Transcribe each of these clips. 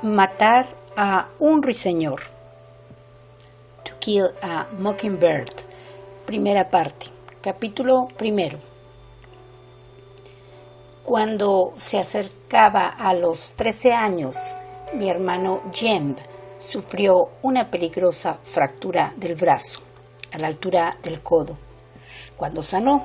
Matar a un ruiseñor. To Kill a Mockingbird. Primera parte. Capítulo primero. Cuando se acercaba a los 13 años, mi hermano Jem sufrió una peligrosa fractura del brazo, a la altura del codo. Cuando sanó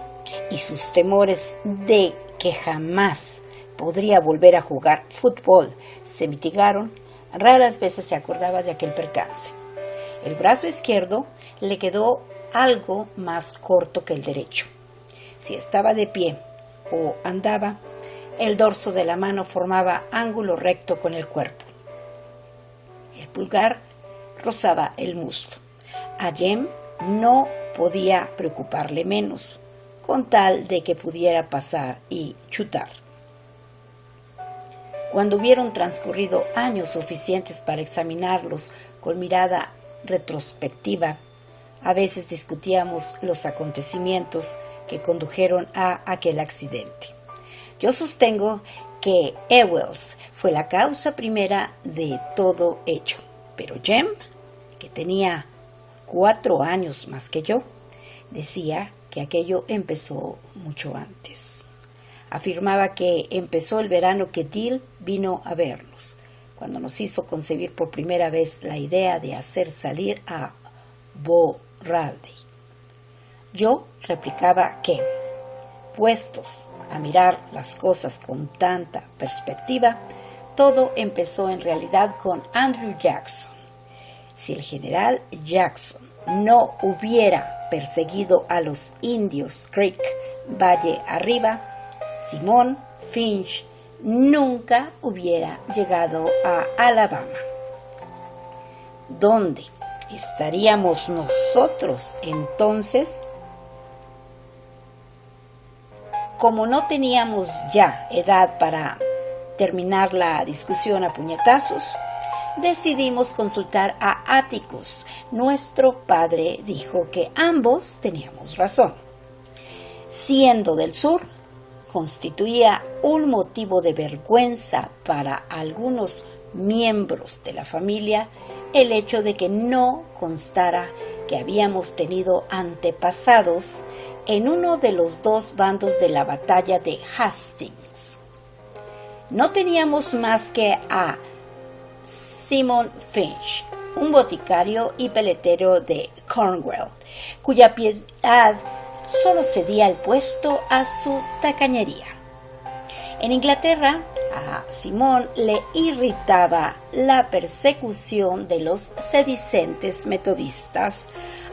y sus temores de que jamás podría volver a jugar fútbol se mitigaron, raras veces se acordaba de aquel percance. El brazo izquierdo le quedó algo más corto que el derecho. Si estaba de pie o andaba, el dorso de la mano formaba ángulo recto con el cuerpo. El pulgar rozaba el muslo. A Jem no podía preocuparle menos, con tal de que pudiera pasar y chutar. Cuando hubieron transcurrido años suficientes para examinarlos con mirada retrospectiva, a veces discutíamos los acontecimientos que condujeron a aquel accidente. Yo sostengo que Ewells fue la causa primera de todo ello, pero Jem, que tenía 4 años más que yo, decía que aquello empezó mucho antes. Afirmaba que empezó el verano que Dill vino a vernos, cuando nos hizo concebir por primera vez la idea de hacer salir a Bo Raleigh. Yo replicaba que, puestos a mirar las cosas con tanta perspectiva, todo empezó en realidad con Andrew Jackson. Si el general Jackson no hubiera perseguido a los indios Creek Valle arriba, Simon Finch nunca hubiera llegado a Alabama. ¿Dónde estaríamos nosotros entonces? Como no teníamos ya edad para terminar la discusión a puñetazos, decidimos consultar a Atticus. Nuestro padre dijo que ambos teníamos razón. Siendo del sur, constituía un motivo de vergüenza para algunos miembros de la familia el hecho de que no constara que habíamos tenido antepasados en uno de los dos bandos de la batalla de Hastings. No teníamos más que a Simon Finch, un boticario y peletero de Cornwall, cuya piedad solo cedía el puesto a su tacañería. En Inglaterra, a Simón le irritaba la persecución de los sedicentes metodistas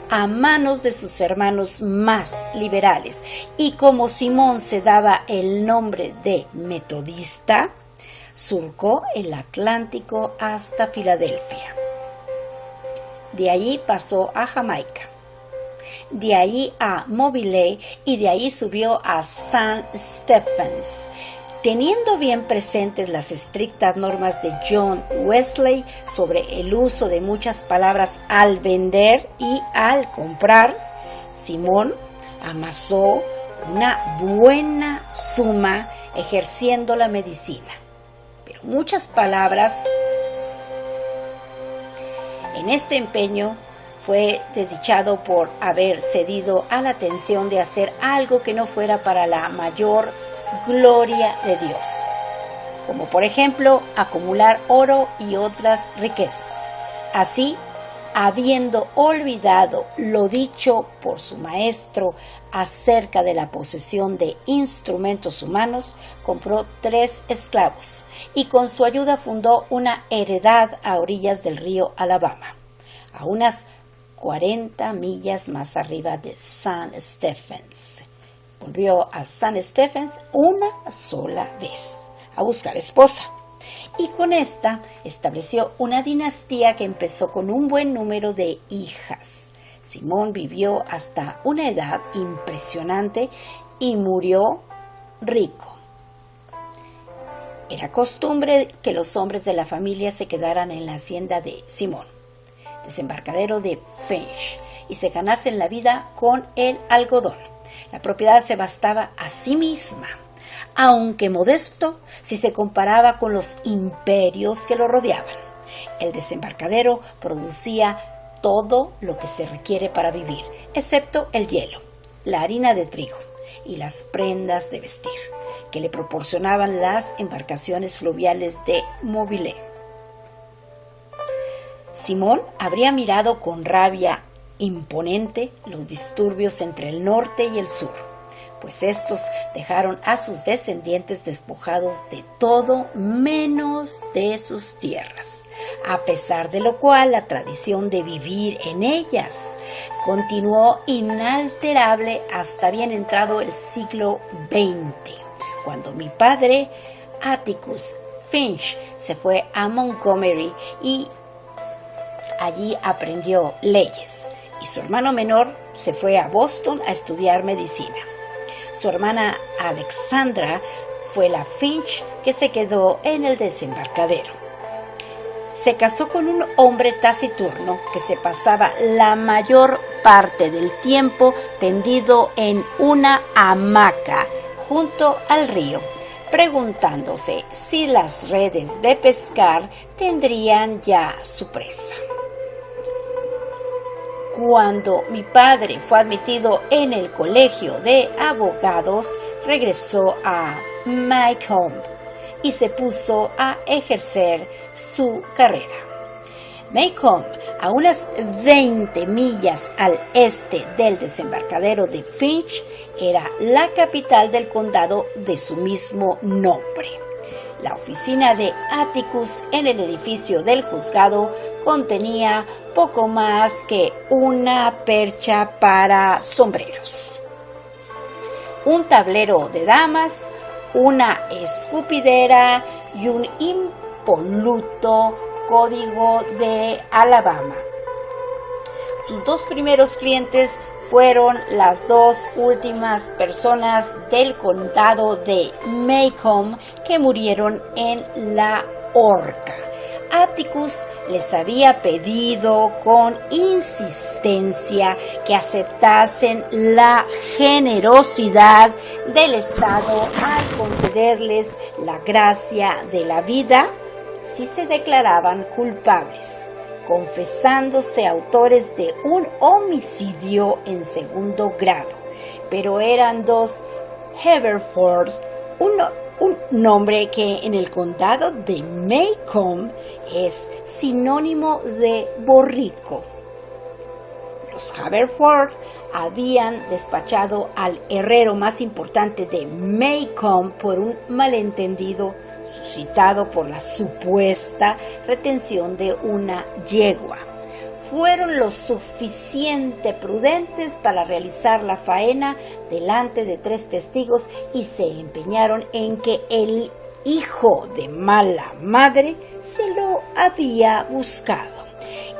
a manos de sus hermanos más liberales, y como Simón se daba el nombre de metodista, surcó el Atlántico hasta Filadelfia. De allí pasó a Jamaica, de ahí a Mobile y de ahí subió a St. Stephens, teniendo bien presentes las estrictas normas de John Wesley sobre el uso de muchas palabras al vender y al comprar. Simón amasó una buena suma ejerciendo la medicina, pero muchas palabras. En este empeño fue desdichado por haber cedido a la tensión de hacer algo que no fuera para la mayor gloria de Dios, como por ejemplo acumular oro y otras riquezas. Así, habiendo olvidado lo dicho por su maestro acerca de la posesión de instrumentos humanos, compró 3 esclavos y con su ayuda fundó una heredad a orillas del río Alabama, a unas 40 millas más arriba de St. Stephens. Volvió a St. Stephens una sola vez a buscar esposa, y con esta estableció una dinastía que empezó con un buen número de hijas. Simón vivió hasta una edad impresionante y murió rico. Era costumbre que los hombres de la familia se quedaran en la hacienda de Simón, desembarcadero de Finch, y se ganasen la vida con el algodón. La propiedad se bastaba a sí misma, aunque modesto si se comparaba con los imperios que lo rodeaban. El desembarcadero producía todo lo que se requiere para vivir, excepto el hielo, la harina de trigo y las prendas de vestir, que le proporcionaban las embarcaciones fluviales de Mobile. Simón habría mirado con rabia imponente los disturbios entre el norte y el sur, pues estos dejaron a sus descendientes despojados de todo menos de sus tierras, a pesar de lo cual la tradición de vivir en ellas continuó inalterable hasta bien entrado el siglo XX, cuando mi padre Atticus Finch se fue a Montgomery y allí aprendió leyes, y su hermano menor se fue a Boston a estudiar medicina. Su hermana Alexandra fue la Finch que se quedó en el desembarcadero. Se casó con un hombre taciturno que se pasaba la mayor parte del tiempo tendido en una hamaca junto al río, preguntándose si las redes de pescar tendrían ya su presa. Cuando mi padre fue admitido en el colegio de abogados, regresó a Maycomb y se puso a ejercer su carrera. Maycomb, a unas 20 millas al este del desembarcadero de Finch, era la capital del condado de su mismo nombre. La oficina de Atticus en el edificio del juzgado contenía poco más que una percha para sombreros, un tablero de damas, una escupidera y un impoluto código de Alabama. Sus dos primeros clientes fueron las dos últimas personas del condado de Maycomb que murieron en la horca. Atticus les había pedido con insistencia que aceptasen la generosidad del Estado al concederles la gracia de la vida si se declaraban culpables, confesándose autores de un homicidio en segundo grado, pero eran dos Haverford, un nombre que en el condado de Maycomb es sinónimo de borrico. Los Haverford habían despachado al herrero más importante de Maycomb por un malentendido suscitado por la supuesta retención de una yegua. Fueron lo suficiente prudentes para realizar la faena delante de 3 testigos y se empeñaron en que el hijo de mala madre se lo había buscado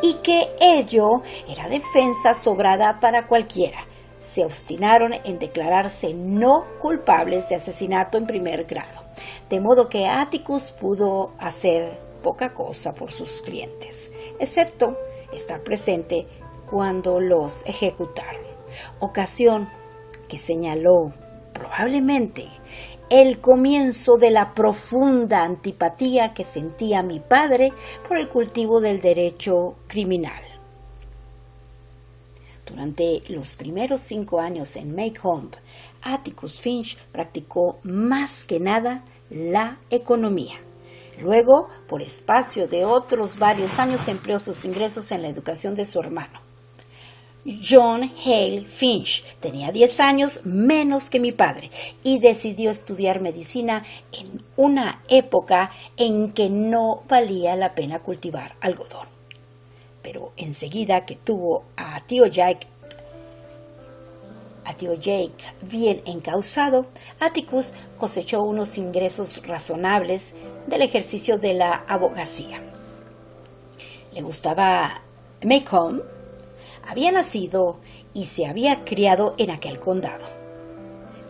y que ello era defensa sobrada para cualquiera. Se obstinaron en declararse no culpables de asesinato en primer grado, de modo que Atticus pudo hacer poca cosa por sus clientes, excepto estar presente cuando los ejecutaron, ocasión que señaló probablemente el comienzo de la profunda antipatía que sentía mi padre por el cultivo del derecho criminal. Durante los primeros 5 años en Maycomb, Atticus Finch practicó más que nada la economía. Luego, por espacio de otros varios años, empleó sus ingresos en la educación de su hermano. John Hale Finch tenía 10 años menos que mi padre y decidió estudiar medicina en una época en que no valía la pena cultivar algodón. Pero enseguida que tuvo a tío Jake bien encausado, Atticus cosechó unos ingresos razonables del ejercicio de la abogacía. Le gustaba Maycomb, había nacido y se había criado en aquel condado.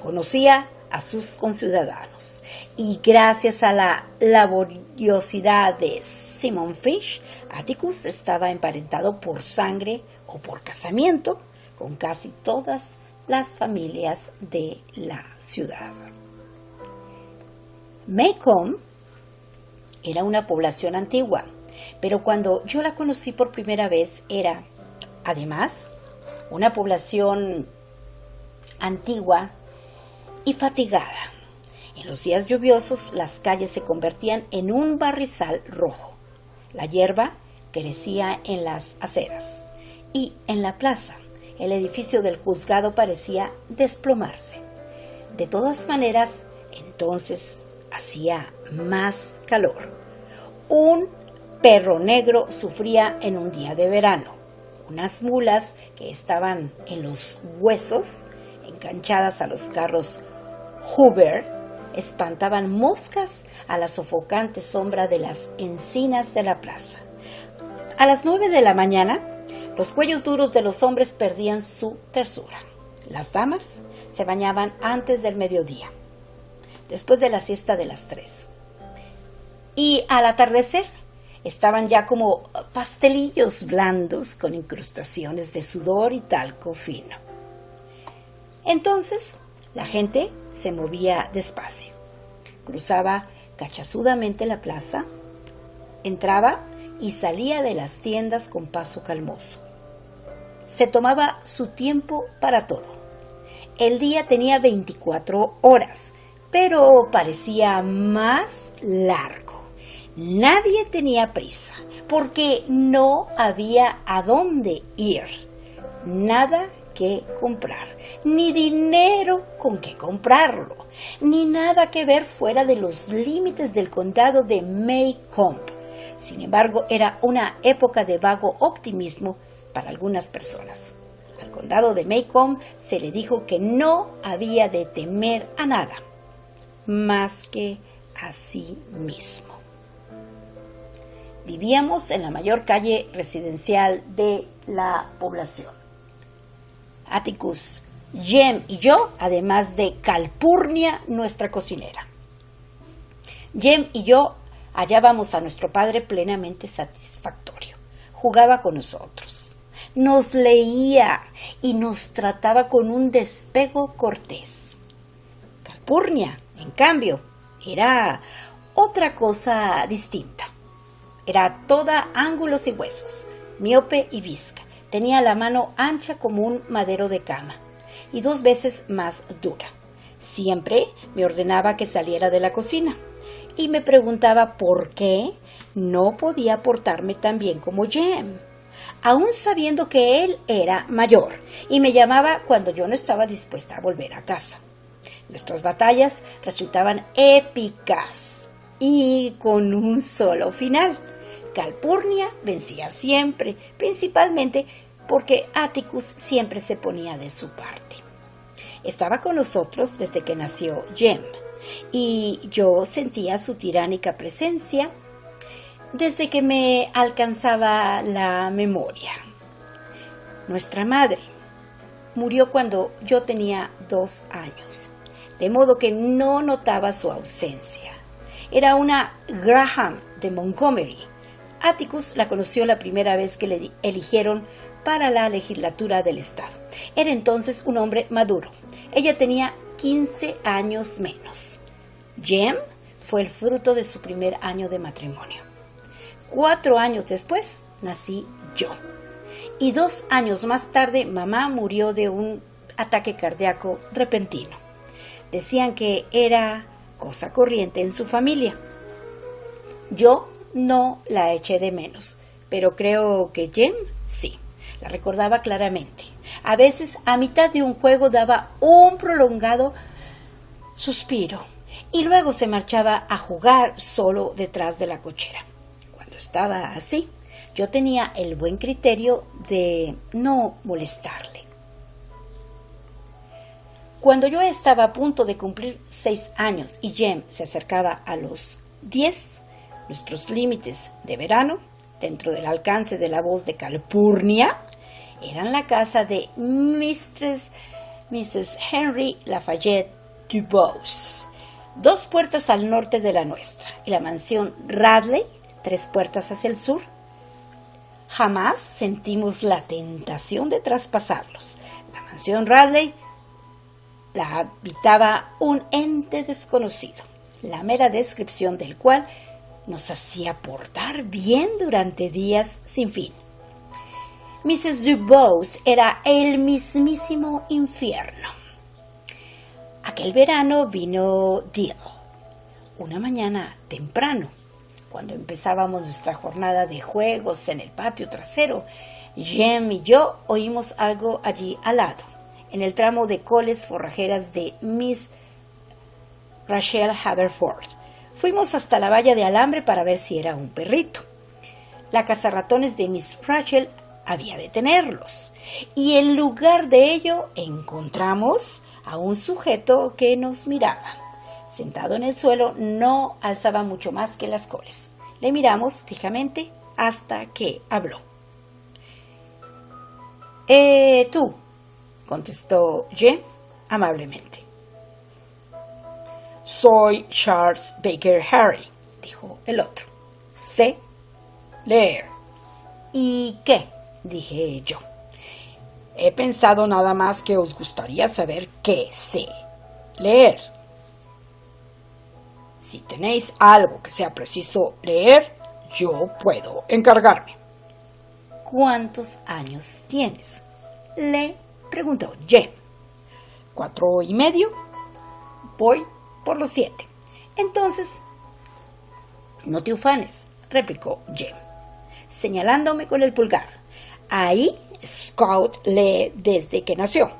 Conocía a sus conciudadanos y gracias a la laboriosidad de Simon Finch, Atticus estaba emparentado por sangre o por casamiento con casi todas las familias de la ciudad. Maycomb era una población antigua, pero cuando yo la conocí por primera vez era, además, una población antigua y fatigada. En los días lluviosos las calles se convertían en un barrizal rojo. La hierba crecía en las aceras y en la plaza el edificio del juzgado parecía desplomarse. De todas maneras, entonces hacía más calor. Un perro negro sufría en un día de verano. Unas mulas que estaban en los huesos, enganchadas a los carros Hoover, espantaban moscas a la sofocante sombra de las encinas de la plaza. A las 9 de la mañana, los cuellos duros de los hombres perdían su tersura. Las damas se bañaban antes del mediodía, después de la siesta de las 3. Y al atardecer estaban ya como pastelillos blandos con incrustaciones de sudor y talco fino. Entonces la gente se movía despacio, cruzaba cachazudamente la plaza, entraba y salía de las tiendas con paso calmoso. Se tomaba su tiempo para todo. El día tenía 24 horas, pero parecía más largo. Nadie tenía prisa, porque no había a dónde ir. Nada que comprar, ni dinero con que comprarlo, ni nada que ver fuera de los límites del condado de Maycomb. Sin embargo, era una época de vago optimismo para algunas personas. Al condado de Maycomb se le dijo que no había de temer a nada, más que a sí mismo. Vivíamos en la mayor calle residencial de la población. Atticus, Jem y yo, además de Calpurnia, nuestra cocinera. Jem y yo hallábamos a nuestro padre plenamente satisfactorio. Jugaba con nosotros, nos leía y nos trataba con un despego cortés. Calpurnia, en cambio, era otra cosa distinta. Era toda ángulos y huesos, miope y visca. Tenía la mano ancha como un madero de cama y 2 veces más dura. Siempre me ordenaba que saliera de la cocina y me preguntaba por qué no podía portarme tan bien como Jem, aún sabiendo que él era mayor y me llamaba cuando yo no estaba dispuesta a volver a casa. Nuestras batallas resultaban épicas y con un solo final. Calpurnia vencía siempre, principalmente porque Atticus siempre se ponía de su parte. Estaba con nosotros desde que nació Jem, y yo sentía su tiránica presencia desde que me alcanzaba la memoria. Nuestra madre murió cuando yo tenía 2 años, de modo que no notaba su ausencia. Era una Graham de Montgomery. Atticus la conoció la primera vez que le eligieron para la legislatura del estado. Era entonces un hombre maduro. Ella tenía 15 años menos. Jem fue el fruto de su primer año de matrimonio. 4 años después nací yo. Y 2 años más tarde mamá murió de un ataque cardíaco repentino. Decían que era cosa corriente en su familia. Yo no la eché de menos, pero creo que Jem sí, la recordaba claramente. A veces, a mitad de un juego, daba un prolongado suspiro y luego se marchaba a jugar solo detrás de la cochera. Cuando estaba así, yo tenía el buen criterio de no molestarle. Cuando yo estaba a punto de cumplir 6 años y Jem se acercaba a los 10, nuestros límites de verano, dentro del alcance de la voz de Calpurnia, eran la casa de Mrs. Henry Lafayette Dubois, 2 puertas al norte de la nuestra, y la mansión Radley, 3 puertas hacia el sur. Jamás sentimos la tentación de traspasarlos. La mansión Radley la habitaba un ente desconocido. la mera descripción del cual nos hacía portar bien durante días sin fin. Mrs. DuBose era el mismísimo infierno. Aquel verano vino Dill, una mañana temprano, cuando empezábamos nuestra jornada de juegos en el patio trasero. Jem y yo oímos algo allí al lado, en el tramo de coles forrajeras de Miss Rachel Haverford. Fuimos hasta la valla de alambre para ver si era un perrito. La cazarratones de Miss Rachel había de tenerlos, y en lugar de ello encontramos a un sujeto que nos miraba. Sentado en el suelo, no alzaba mucho más que las coles. Le miramos fijamente hasta que habló. Tú, contestó Jem amablemente. Soy Charles Baker Harry, dijo el otro. Sé leer. ¿Y qué? Dije yo. He pensado nada más que os gustaría saber qué sé leer. Si tenéis algo que sea preciso leer, yo puedo encargarme. ¿Cuántos años tienes? Le preguntó Jem. 4 y medio. Voy por los 7. Entonces, no te ufanes, replicó Jem, señalándome con el pulgar. Ahí Scout lee desde que nació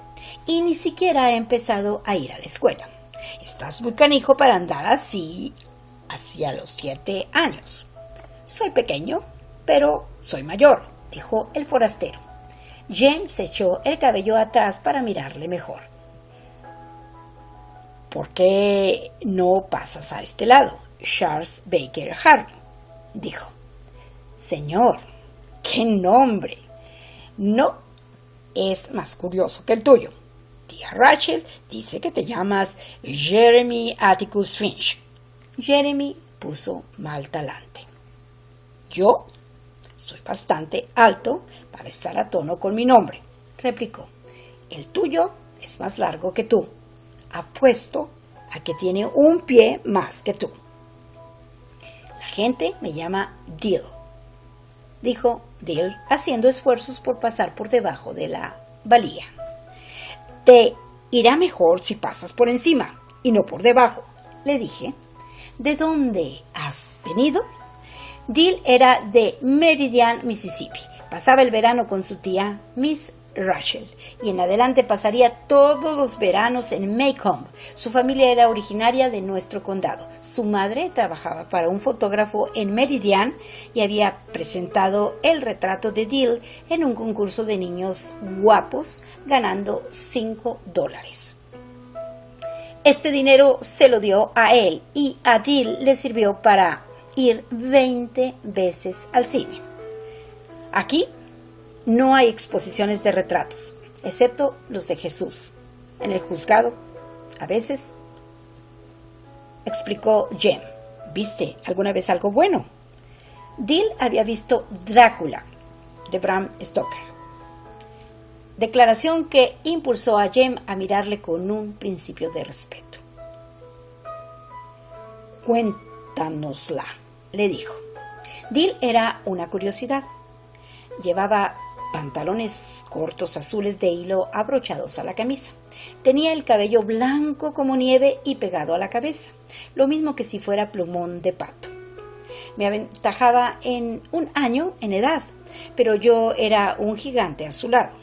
y ni siquiera ha empezado a ir a la escuela. Estás muy canijo para andar así hacia los 7 años. Soy pequeño, pero soy mayor, dijo el forastero. James se echó el cabello atrás para mirarle mejor. ¿Por qué no pasas a este lado, Charles Baker Harry? Dijo. Señor, ¡qué nombre! No es más curioso que el tuyo. Tía Rachel dice que te llamas Jeremy Atticus Finch. Jeremy puso mal talante. Yo soy bastante alto para estar a tono con mi nombre, replicó. El tuyo es más largo que tú. Apuesto a que tiene un pie más que tú. La gente me llama Dill, dijo Dill, haciendo esfuerzos por pasar por debajo de la valía. Te irá mejor si pasas por encima y no por debajo, le dije. ¿De dónde has venido? Dill era de Meridian, Mississippi. Pasaba el verano con su tía, Miss Rachel, y en adelante pasaría todos los veranos en Maycomb. Su familia era originaria de nuestro condado. Su madre trabajaba para un fotógrafo en Meridian y había presentado el retrato de Dill en un concurso de niños guapos, ganando $5. Este dinero se lo dio a él y a Dill le sirvió para ir 20 veces al cine. Aquí no hay exposiciones de retratos, excepto los de Jesús. En el juzgado, a veces, explicó Jem. ¿Viste alguna vez algo bueno? Dill había visto Drácula, de Bram Stoker. Declaración que impulsó a Jem a mirarle con un principio de respeto. Cuéntanosla, le dijo. Dill era una curiosidad. Llevaba pantalones cortos azules de hilo abrochados a la camisa. Tenía el cabello blanco como nieve y pegado a la cabeza, lo mismo que si fuera plumón de pato. Me aventajaba en un año en edad, pero yo era un gigante a su lado.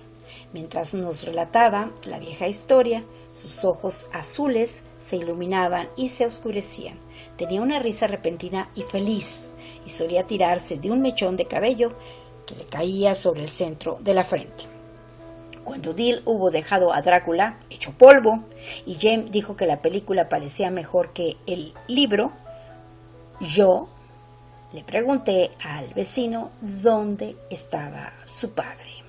Mientras nos relataba la vieja historia, sus ojos azules se iluminaban y se oscurecían. Tenía una risa repentina y feliz, y solía tirarse de un mechón de cabello que le caía sobre el centro de la frente. Cuando Dill hubo dejado a Drácula hecho polvo y James dijo que la película parecía mejor que el libro, yo le pregunté al vecino dónde estaba su padre.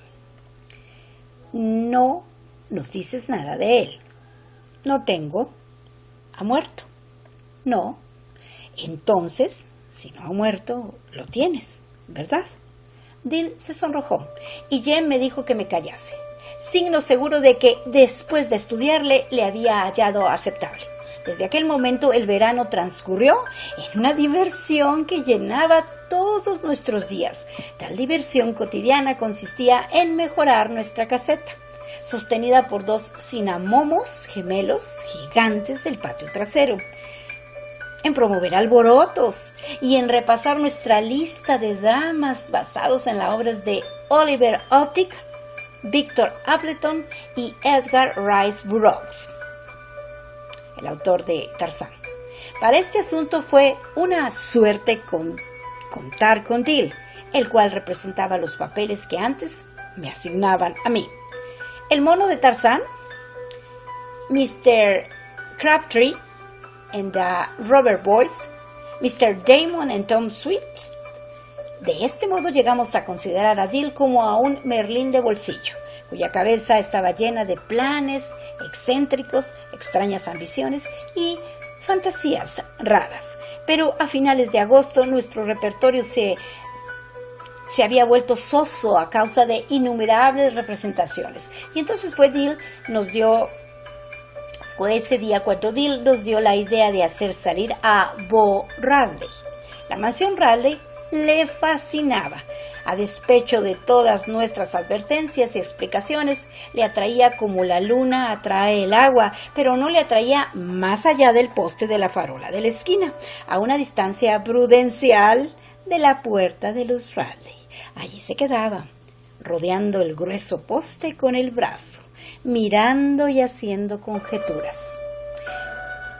No nos dices nada de él. No tengo. ¿Ha muerto? No. Entonces, si no ha muerto, lo tienes, ¿verdad? Dill se sonrojó y Jem me dijo que me callase, signo seguro de que después de estudiarle le había hallado aceptable. Desde aquel momento el verano transcurrió en una diversión que llenaba todos nuestros días. Tal diversión cotidiana consistía en mejorar nuestra caseta, sostenida por dos cinamomos gemelos gigantes del patio trasero, en promover alborotos y en repasar nuestra lista de dramas basados en las obras de Oliver Optic, Victor Appleton y Edgar Rice Burroughs, el autor de Tarzán. Para este asunto fue una suerte contar con Dill, el cual representaba los papeles que antes me asignaban a mí. El mono de Tarzán, Mr. Crabtree en The Robber Boys, Mr. Damon en Tom Swift. De este modo llegamos a considerar a Dill como a un Merlín de bolsillo, cuya cabeza estaba llena de planes excéntricos, extrañas ambiciones y fantasías raras. Pero a finales de agosto nuestro repertorio se había vuelto soso a causa de innumerables representaciones. Y entonces fue ese día cuando Dill nos dio la idea de hacer salir a Bo Radley. La mansión Radley le fascinaba. A despecho de todas nuestras advertencias y explicaciones, le atraía como la luna atrae el agua, pero no le atraía más allá del poste de la farola de la esquina, a una distancia prudencial de la puerta de los Radley. Allí se quedaba, rodeando el grueso poste con el brazo, mirando y haciendo conjeturas.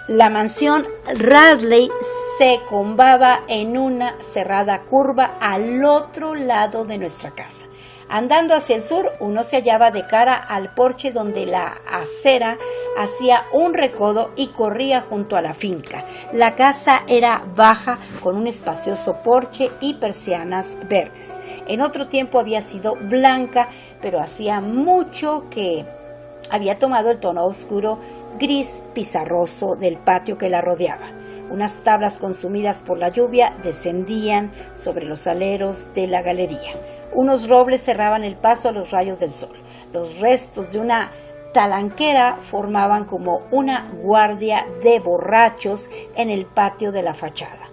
La mansión Radley se combaba en una cerrada curva al otro lado de nuestra casa. Andando hacia el sur, uno se hallaba de cara al porche donde la acera hacía un recodo y corría junto a la finca. La casa era baja, con un espacioso porche y persianas verdes. En otro tiempo había sido blanca, pero hacía mucho que había tomado el tono oscuro gris pizarroso del patio que la rodeaba. Unas tablas consumidas por la lluvia descendían sobre los aleros de la galería. Unos robles cerraban el paso a los rayos del sol. Los restos de una talanquera formaban como una guardia de borrachos en el patio de la fachada.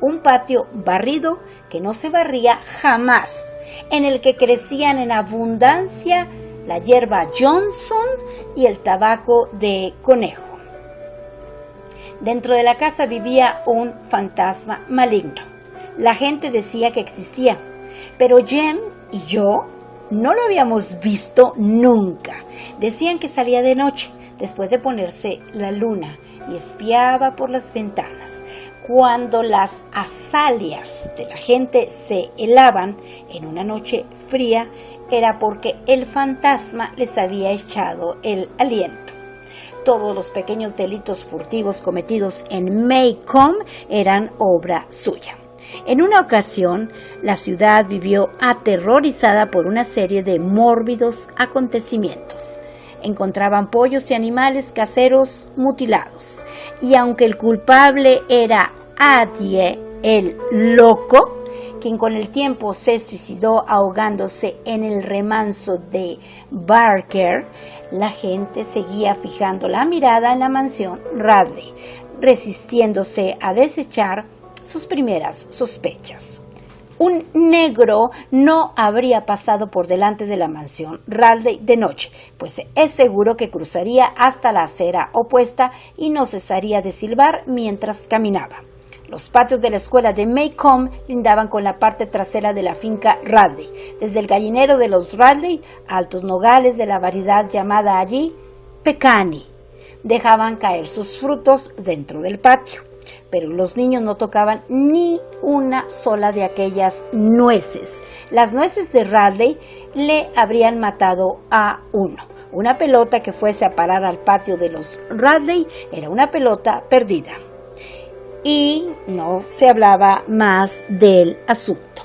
Un patio barrido que no se barría jamás, en el que crecían en abundancia la hierba Johnson y el tabaco de conejo. Dentro de la casa vivía un fantasma maligno. La gente decía que existía, pero Jem y yo no lo habíamos visto nunca. Decían que salía de noche, después de ponerse la luna, y espiaba por las ventanas. Cuando las azaleas de la gente se helaban en una noche fría, era porque el fantasma les había echado el aliento. Todos los pequeños delitos furtivos cometidos en Maycomb eran obra suya. En una ocasión, la ciudad vivió aterrorizada por una serie de mórbidos acontecimientos. Encontraban pollos y animales caseros mutilados, y aunque el culpable era Adie el loco, quien con el tiempo se suicidó ahogándose en el remanso de Barker, la gente seguía fijando la mirada en la mansión Radley, resistiéndose a desechar sus primeras sospechas. Un negro no habría pasado por delante de la mansión Radley de noche, pues es seguro que cruzaría hasta la acera opuesta y no cesaría de silbar mientras caminaba. Los patios de la escuela de Maycomb lindaban con la parte trasera de la finca Radley. Desde el gallinero de los Radley, altos nogales de la variedad llamada allí pecani dejaban caer sus frutos dentro del patio. Pero los niños no tocaban ni una sola de aquellas nueces. Las nueces de Radley le habrían matado a uno. Una pelota que fuese a parar al patio de los Radley era una pelota perdida. Y no se hablaba más del asunto.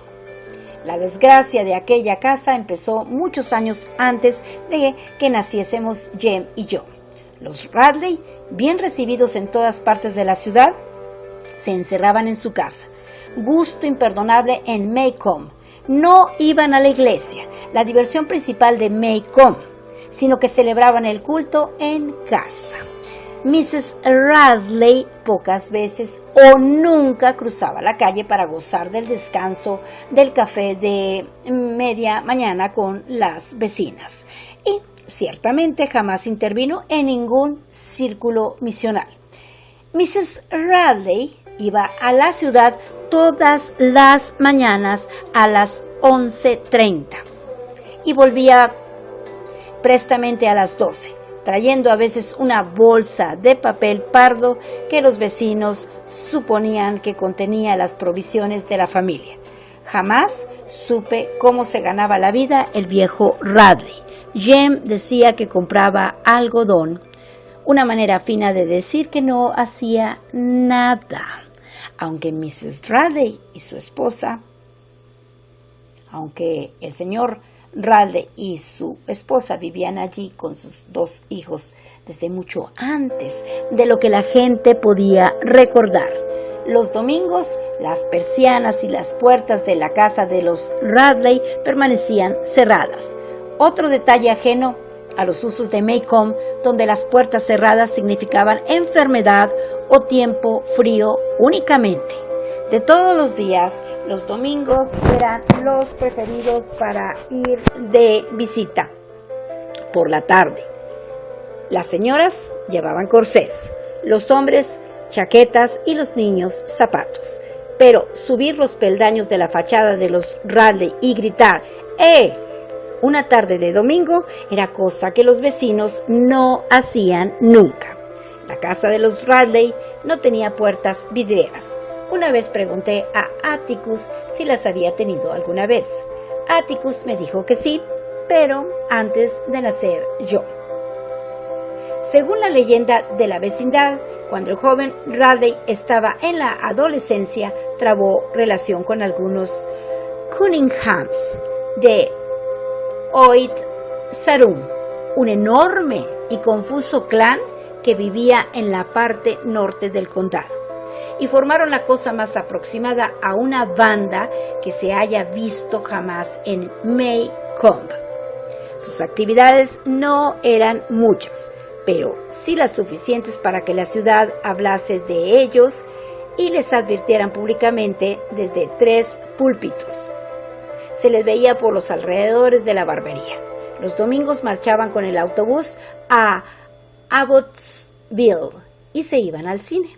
La desgracia de aquella casa empezó muchos años antes de que naciésemos Jem y yo. Los Radley, bien recibidos en todas partes de la ciudad, se encerraban en su casa. Gusto imperdonable en Maycomb. No iban a la iglesia, la diversión principal de Maycomb, sino que celebraban el culto en casa. Mrs. Radley pocas veces o nunca cruzaba la calle para gozar del descanso del café de media mañana con las vecinas y ciertamente jamás intervino en ningún círculo misional. Mrs. Radley iba a la ciudad todas las mañanas a las 11:30 y volvía prestamente a las 12, trayendo a veces una bolsa de papel pardo que los vecinos suponían que contenía las provisiones de la familia. Jamás supe cómo se ganaba la vida el viejo Radley. Jem decía que compraba algodón, una manera fina de decir que no hacía nada. Aunque Mrs. Radley y su esposa, aunque el señor Radley y su esposa vivían allí con sus 2 hijos desde mucho antes de lo que la gente podía recordar. Los domingos, las persianas y las puertas de la casa de los Radley permanecían cerradas. Otro detalle ajeno a los usos de Maycomb, donde las puertas cerradas significaban enfermedad o tiempo frío únicamente. De todos los días, los domingos eran los preferidos para ir de visita. Por la tarde, las señoras llevaban corsés, los hombres chaquetas y los niños zapatos. Pero subir los peldaños de la fachada de los Radley y gritar ¡eh!, una tarde de domingo era cosa que los vecinos no hacían nunca. La casa de los Radley no tenía puertas vidrieras. Una vez pregunté a Atticus si las había tenido alguna vez. Atticus me dijo que sí, pero antes de nacer yo. Según la leyenda de la vecindad, cuando el joven Radley estaba en la adolescencia, trabó relación con algunos Cunninghams de Oid Sarum, un enorme y confuso clan que vivía en la parte norte del condado, y formaron la cosa más aproximada a una banda que se haya visto jamás en Maycomb. Sus actividades no eran muchas, pero sí las suficientes para que la ciudad hablase de ellos y les advirtieran públicamente desde 3 púlpitos. Se les veía por los alrededores de la barbería. Los domingos marchaban con el autobús a Abbottsville y se iban al cine.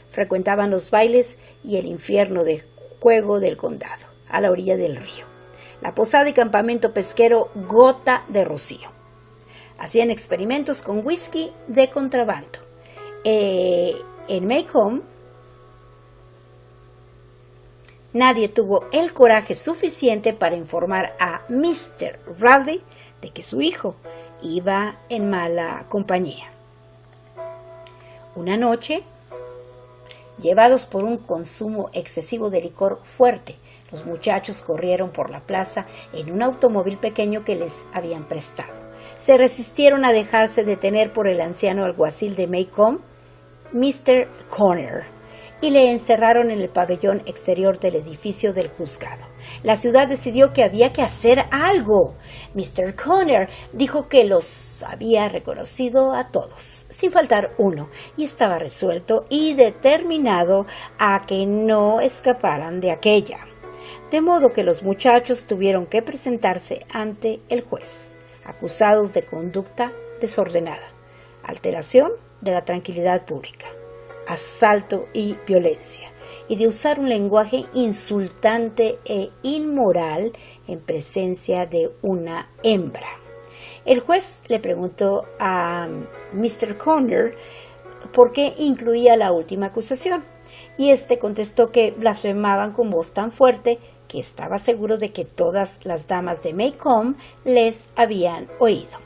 Frecuentaban los bailes y el infierno de juego del condado, a la orilla del río. La posada y campamento pesquero Gota de Rocío. Hacían experimentos con whisky de contrabando. En Maycomb, nadie tuvo el coraje suficiente para informar a Mr. Radley de que su hijo iba en mala compañía. Una noche, llevados por un consumo excesivo de licor fuerte, los muchachos corrieron por la plaza en un automóvil pequeño que les habían prestado. Se resistieron a dejarse detener por el anciano alguacil de Maycomb, Mr. Conner, y le encerraron en el pabellón exterior del edificio del juzgado. La ciudad decidió que había que hacer algo. Mr. Conner dijo que los había reconocido a todos, sin faltar uno, y estaba resuelto y determinado a que no escaparan de aquella. De modo que los muchachos tuvieron que presentarse ante el juez, acusados de conducta desordenada, alteración de la tranquilidad pública, asalto y violencia, y de usar un lenguaje insultante e inmoral en presencia de una hembra. El juez le preguntó a Mr. Conner por qué incluía la última acusación, y este contestó que blasfemaban con voz tan fuerte que estaba seguro de que todas las damas de Maycomb les habían oído.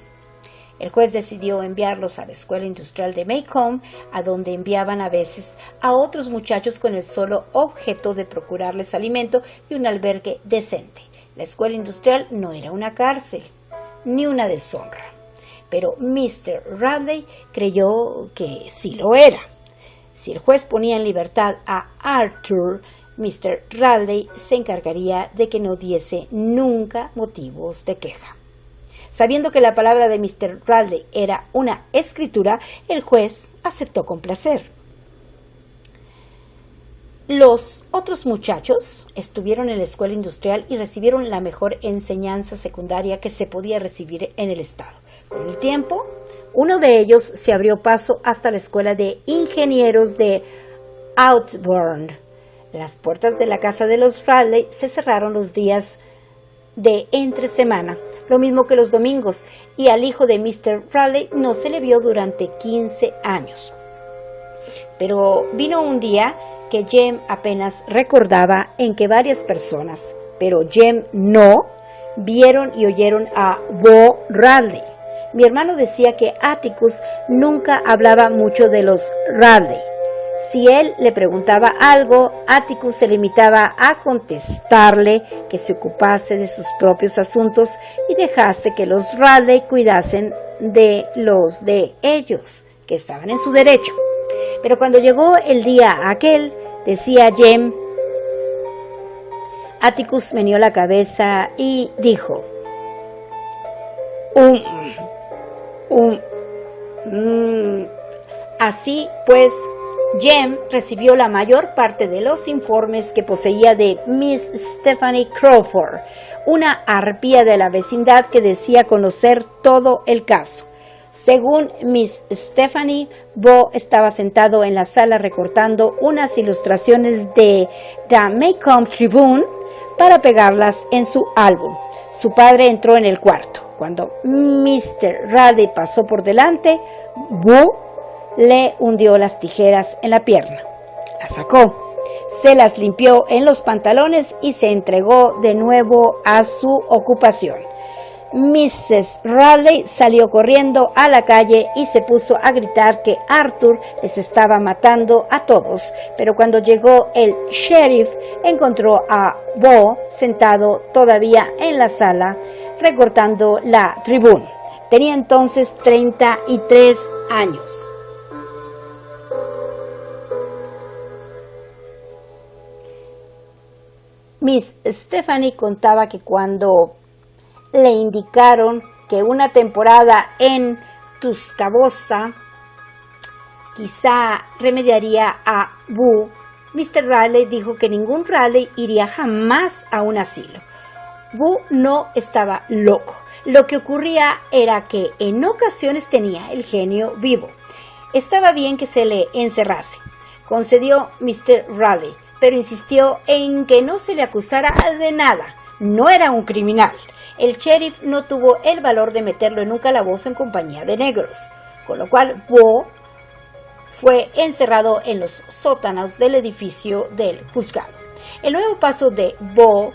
El juez decidió enviarlos a la escuela industrial de Maycomb, a donde enviaban a veces a otros muchachos con el solo objeto de procurarles alimento y un albergue decente. La escuela industrial no era una cárcel, ni una deshonra, pero Mr. Radley creyó que sí lo era. Si el juez ponía en libertad a Arthur, Mr. Radley se encargaría de que no diese nunca motivos de queja. Sabiendo que la palabra de Mr. Radley era una escritura, el juez aceptó con placer. Los otros muchachos estuvieron en la escuela industrial y recibieron la mejor enseñanza secundaria que se podía recibir en el estado. Con el tiempo, uno de ellos se abrió paso hasta la escuela de ingenieros de Outburn. Las puertas de la casa de los Radley se cerraron los días de entre semana, lo mismo que los domingos, y al hijo de Mr. Radley no se le vio durante 15 años. Pero vino un día que Jem apenas recordaba en que varias personas, pero Jem no, vieron y oyeron a Bo Radley. Mi hermano decía que Atticus nunca hablaba mucho de los Radley. Si él le preguntaba algo, Atticus se limitaba a contestarle que se ocupase de sus propios asuntos y dejase que los Radley cuidasen de los de ellos, que estaban en su derecho. Pero cuando llegó el día aquel, decía Jem, Atticus meneó la cabeza y dijo, Así pues, Jem recibió la mayor parte de los informes que poseía de Miss Stephanie Crawford, una arpía de la vecindad que decía conocer todo el caso. Según Miss Stephanie, Bo estaba sentado en la sala recortando unas ilustraciones de The Macomb Tribune para pegarlas en su álbum. Su padre entró en el cuarto. Cuando Mr. Radley pasó por delante, Bo le hundió las tijeras en la pierna. Las sacó, se las limpió en los pantalones y se entregó de nuevo a su ocupación. Mrs. Radley salió corriendo a la calle y se puso a gritar que Arthur les estaba matando a todos, pero cuando llegó el sheriff encontró a Bo sentado todavía en la sala recortando la Tribune. Tenía entonces 33 años. Miss Stephanie contaba que cuando le indicaron que una temporada en Tuscaloosa quizá remediaría a Boo, Mr. Radley dijo que ningún Radley iría jamás a un asilo. Boo no estaba loco. Lo que ocurría era que en ocasiones tenía el genio vivo. Estaba bien que se le encerrase, concedió Mr. Radley, pero insistió en que no se le acusara de nada. No era un criminal. El sheriff no tuvo el valor de meterlo en un calabozo en compañía de negros, con lo cual Bo fue encerrado en los sótanos del edificio del juzgado. El nuevo paso de Bo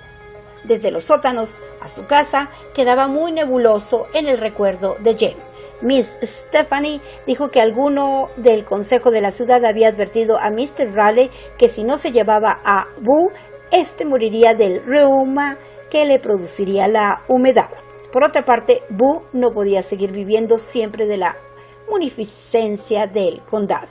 desde los sótanos a su casa quedaba muy nebuloso en el recuerdo de Jem. Miss Stephanie dijo que alguno del consejo de la ciudad había advertido a Mr. Radley que si no se llevaba a Boo, moriría del reuma que le produciría la humedad. Por otra parte, Boo no podía seguir viviendo siempre de la munificencia del condado.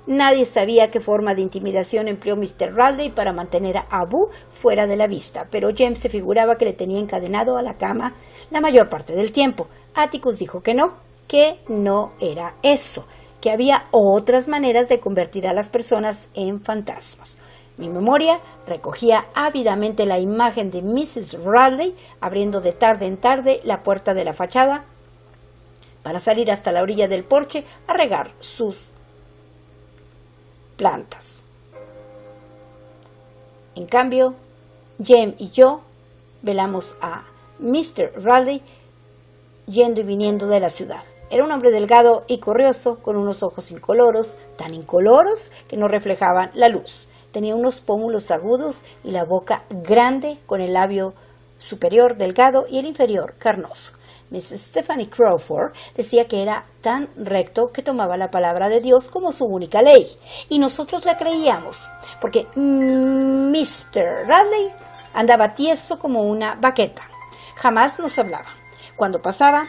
Nadie sabía qué forma de intimidación empleó Mr. Radley para mantener a Boo fuera de la vista, pero James se figuraba que le tenía encadenado a la cama la mayor parte del tiempo. Atticus dijo que no era eso, que había otras maneras de convertir a las personas en fantasmas. Mi memoria recogía ávidamente la imagen de Mrs. Radley abriendo de tarde en tarde la puerta de la fachada para salir hasta la orilla del porche a regar sus plantas. En cambio, Jem y yo velamos a Mr. Radley yendo y viniendo de la ciudad. Era un hombre delgado y corrioso, con unos ojos incoloros, tan incoloros que no reflejaban la luz. Tenía unos pómulos agudos y la boca grande, con el labio superior delgado y el inferior carnoso. Miss Stephanie Crawford decía que era tan recto que tomaba la palabra de Dios como su única ley, y nosotros la creíamos, porque Mr. Radley andaba tieso como una baqueta. Jamás nos hablaba. Cuando pasaba,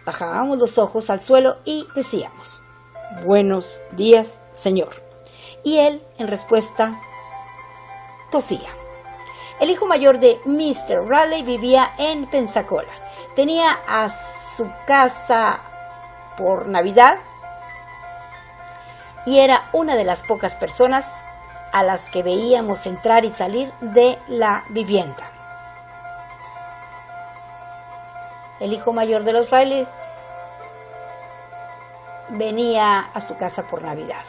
bajábamos los ojos al suelo y decíamos, «Buenos días, señor». Y él, en respuesta, tosía. El hijo mayor de Mr. Raleigh vivía en Pensacola. Tenía a su casa por Navidad y era una de las pocas personas a las que veíamos entrar y salir de la vivienda. El hijo mayor de los Raleigh venía a su casa por Navidad.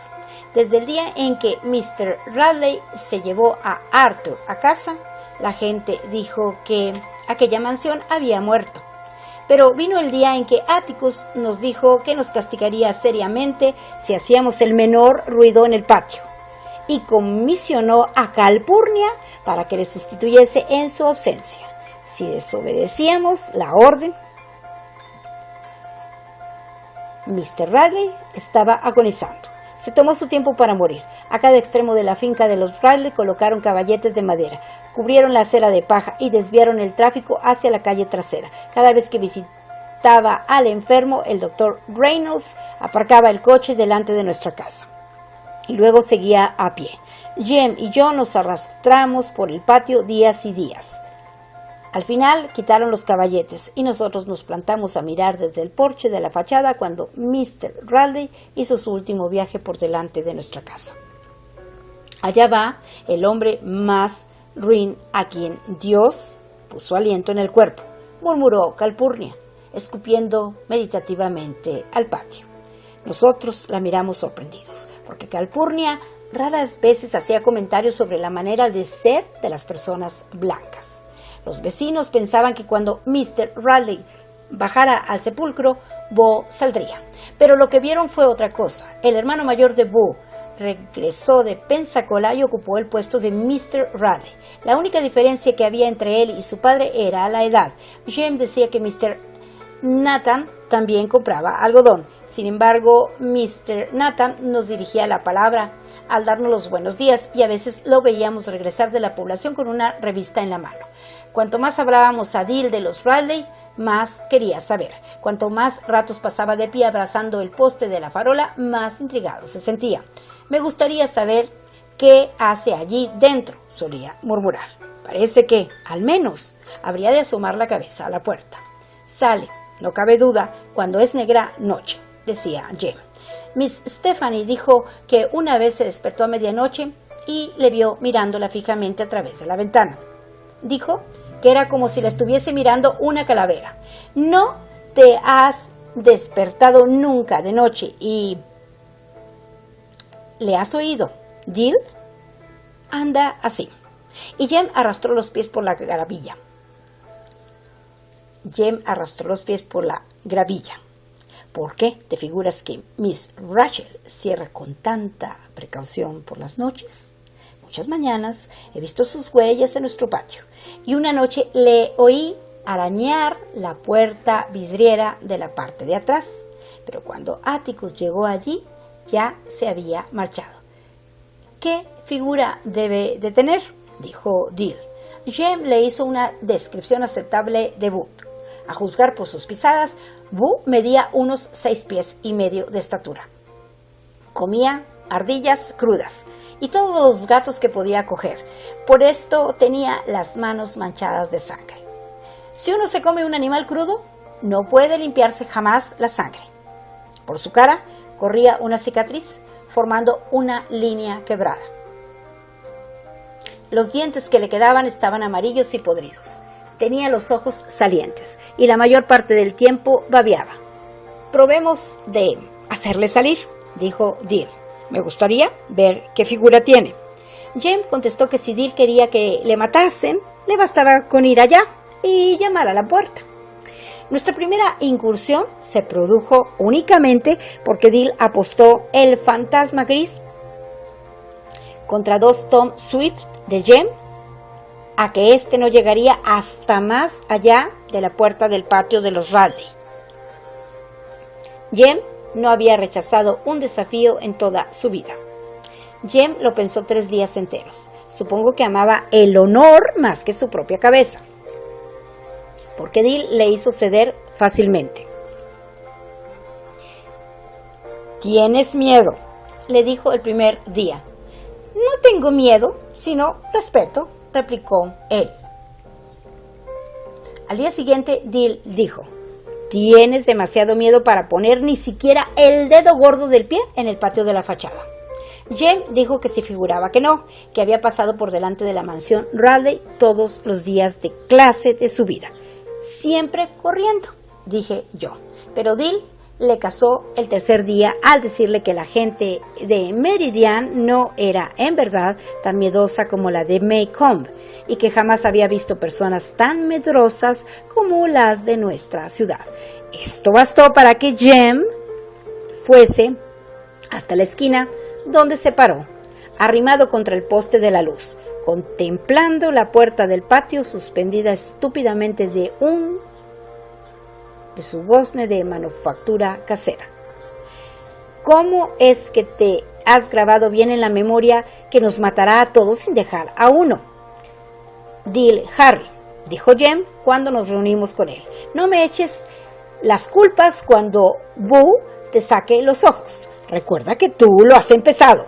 Desde el día en que Mr. Raleigh se llevó a Arthur a casa, la gente dijo que aquella mansión había muerto. Pero vino el día en que Atticus nos dijo que nos castigaría seriamente si hacíamos el menor ruido en el patio, y comisionó a Calpurnia para que le sustituyese en su ausencia. Si desobedecíamos la orden, Mr. Raleigh estaba agonizando. Se tomó su tiempo para morir. A cada extremo de la finca de los Raleigh colocaron caballetes de madera, cubrieron la acera de paja y desviaron el tráfico hacia la calle trasera. Cada vez que visitaba al enfermo, el doctor Reynolds aparcaba el coche delante de nuestra casa y luego seguía a pie. Jem y yo nos arrastramos por el patio días y días. Al final quitaron los caballetes y nosotros nos plantamos a mirar desde el porche de la fachada cuando Mr. Raleigh hizo su último viaje por delante de nuestra casa. Allá va el hombre más ruin a quien Dios puso aliento en el cuerpo, murmuró Calpurnia, escupiendo meditativamente al patio. Nosotros la miramos sorprendidos, porque Calpurnia raras veces hacía comentarios sobre la manera de ser de las personas blancas. Los vecinos pensaban que cuando Mr. Raleigh bajara al sepulcro, Bo saldría. Pero lo que vieron fue otra cosa. El hermano mayor de Bo regresó de Pensacola y ocupó el puesto de Mr. Raleigh. La única diferencia que había entre él y su padre era la edad. Jem decía que Mr. Nathan también compraba algodón. Sin embargo, Mr. Nathan nos dirigía la palabra al darnos los buenos días y a veces lo veíamos regresar de la población con una revista en la mano. Cuanto más hablábamos a Dill de los Raleigh, más quería saber. Cuanto más ratos pasaba de pie abrazando el poste de la farola, más intrigado se sentía. Me gustaría saber qué hace allí dentro, solía murmurar. Parece que, al menos, habría de asomar la cabeza a la puerta. Sale, no cabe duda, cuando es negra noche, decía Jem. Miss Stephanie dijo que una vez se despertó a medianoche y le vio mirándola fijamente a través de la ventana. Dijo que era como si la estuviese mirando una calavera. ¿No te has despertado nunca de noche y le has oído, Dill? Anda así. Y Jem arrastró los pies por la gravilla. ¿Por qué te figuras que Miss Rachel cierra con tanta precaución por las noches? Muchas mañanas he visto sus huellas en nuestro patio y una noche le oí arañar la puerta vidriera de la parte de atrás, pero cuando Atticus llegó allí ya se había marchado. ¿Qué figura debe de tener?, dijo Dill. Jem le hizo una descripción aceptable de Boo. A juzgar por sus pisadas, Boo medía unos 6 pies y medio de estatura. Comía ardillas crudas y todos los gatos que podía coger. Por esto tenía las manos manchadas de sangre. Si uno se come un animal crudo, no puede limpiarse jamás la sangre. Por su cara corría una cicatriz, formando una línea quebrada. Los dientes que le quedaban estaban amarillos y podridos. Tenía los ojos salientes y la mayor parte del tiempo babeaba. Probemos de hacerle salir, dijo Dill. Me gustaría ver qué figura tiene. Jem contestó que si Dill quería que le matasen, le bastaba con ir allá y llamar a la puerta. Nuestra primera incursión se produjo únicamente porque Dill apostó el fantasma gris contra 2 Tom Swift de Jem a que éste no llegaría hasta más allá de la puerta del patio de los Raleigh. Jem no había rechazado un desafío en toda su vida. Jem lo pensó 3 días enteros. Supongo que amaba el honor más que su propia cabeza, porque Dill le hizo ceder fácilmente. «¿Tienes miedo?», le dijo el primer día. «No tengo miedo, sino respeto», replicó él. Al día siguiente, Dill dijo: tienes demasiado miedo para poner ni siquiera el dedo gordo del pie en el patio de la fachada. Jem dijo que se figuraba que no, que había pasado por delante de la mansión Radley todos los días de clase de su vida. Siempre corriendo, dije yo. Pero Dill le casó el tercer día al decirle que la gente de Meridian no era en verdad tan miedosa como la de Maycomb y que jamás había visto personas tan medrosas como las de nuestra ciudad. Esto bastó para que Jem fuese hasta la esquina, donde se paró, arrimado contra el poste de la luz, contemplando la puerta del patio suspendida estúpidamente de su gozne de manufactura casera. ¿Cómo es que te has grabado bien en la memoria que nos matará a todos sin dejar a uno? Dill Harry, dijo Jem cuando nos reunimos con él. No me eches las culpas cuando Boo te saque los ojos. Recuerda que tú lo has empezado.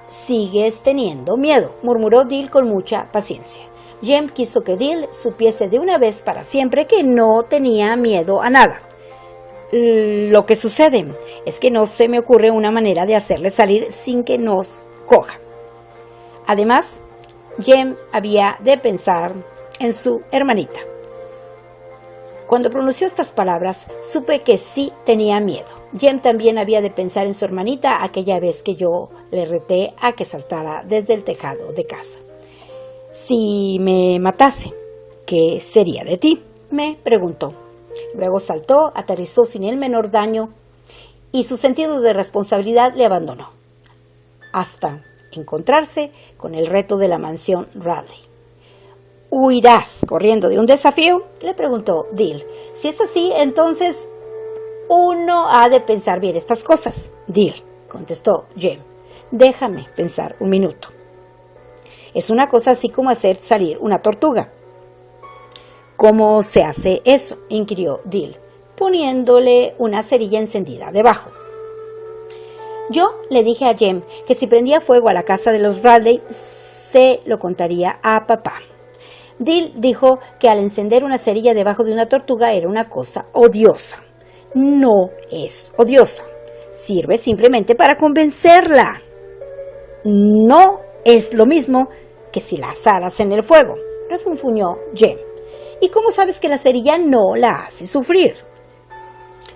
Sigues teniendo miedo, murmuró Dill con mucha paciencia. Jem quiso que Dill supiese de una vez para siempre que no tenía miedo a nada. Lo que sucede es que no se me ocurre una manera de hacerle salir sin que nos coja. Además, Jem había de pensar en su hermanita. Cuando pronunció estas palabras, supe que sí tenía miedo. Jem también había de pensar en su hermanita aquella vez que yo le reté a que saltara desde el tejado de casa. Si me matase, ¿qué sería de ti?, me preguntó. Luego saltó, aterrizó sin el menor daño y su sentido de responsabilidad le abandonó, hasta encontrarse con el reto de la mansión Radley. ¿Huirás corriendo de un desafío?, le preguntó Dill. Si es así, entonces uno ha de pensar bien estas cosas. Dill, contestó Jem, déjame pensar un minuto. Es una cosa así como hacer salir una tortuga. ¿Cómo se hace eso?, inquirió Dill, poniéndole una cerilla encendida debajo. Yo le dije a Jem que si prendía fuego a la casa de los Radley, se lo contaría a papá. Dill dijo que al encender una cerilla debajo de una tortuga era una cosa odiosa. No es odiosa. Sirve simplemente para convencerla. No es lo mismo que si la asaras en el fuego, refunfuñó Jem. ¿Y cómo sabes que la cerilla no la hace sufrir?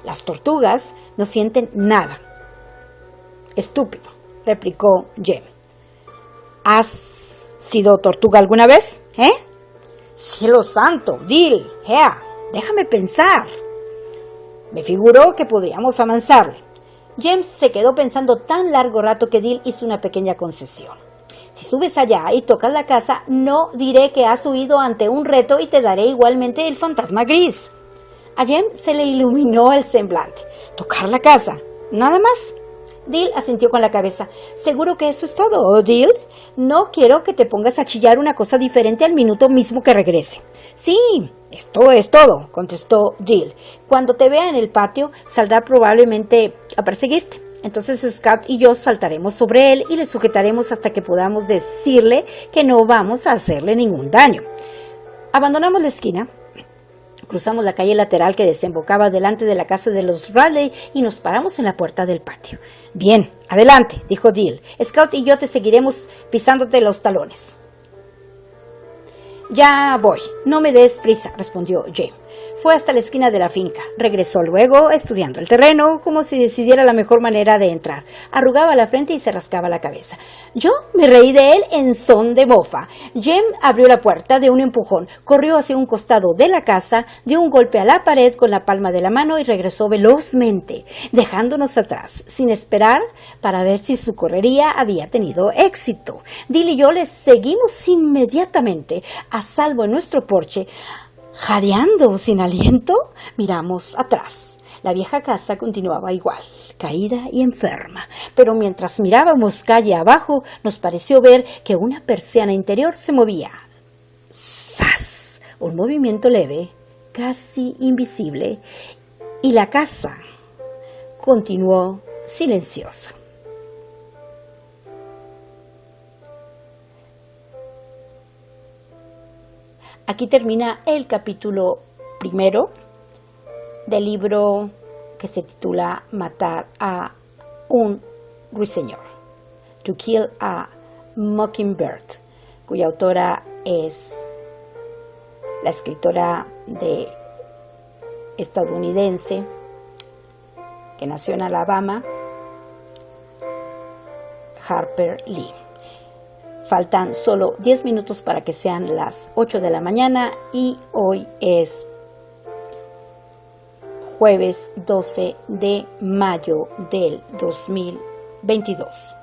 Las tortugas no sienten nada. Estúpido, replicó Jem. ¿Has sido tortuga alguna vez, Cielo santo, Dill, déjame pensar. Me figuró que podríamos avanzarle. Jem se quedó pensando tan largo rato que Dill hizo una pequeña concesión. Si subes allá y tocas la casa, no diré que has huido ante un reto y te daré igualmente el fantasma gris. A Jem se le iluminó el semblante. ¿Tocar la casa? ¿Nada más? Dill asintió con la cabeza. ¿Seguro que eso es todo, Dill? No quiero que te pongas a chillar una cosa diferente al minuto mismo que regrese. Sí, esto es todo, contestó Dill. Cuando te vea en el patio, saldrá probablemente a perseguirte. Entonces Scout y yo saltaremos sobre él y le sujetaremos hasta que podamos decirle que no vamos a hacerle ningún daño. Abandonamos la esquina, cruzamos la calle lateral que desembocaba delante de la casa de los Radley y nos paramos en la puerta del patio. Bien, adelante, dijo Dill. Scout y yo te seguiremos pisándote los talones. Ya voy, no me des prisa, respondió Jem. Fue hasta la esquina de la finca. Regresó luego, estudiando el terreno, como si decidiera la mejor manera de entrar. Arrugaba la frente y se rascaba la cabeza. Yo me reí de él en son de mofa. Jem abrió la puerta de un empujón, corrió hacia un costado de la casa, dio un golpe a la pared con la palma de la mano y regresó velozmente, dejándonos atrás, sin esperar para ver si su correría había tenido éxito. Dill y yo le seguimos inmediatamente, a salvo en nuestro porche. Jadeando sin aliento, miramos atrás. La vieja casa continuaba igual, caída y enferma, pero mientras mirábamos calle abajo, nos pareció ver que una persiana interior se movía. ¡Zas! Un movimiento leve, casi invisible, y la casa continuó silenciosa. Aquí termina el capítulo primero del libro que se titula Matar a un ruiseñor, To Kill a Mockingbird, cuya autora es la escritora estadounidense que nació en Alabama, Harper Lee. Faltan solo 10 minutos para que sean las 8 de la mañana y hoy es jueves 12 de mayo del 2022.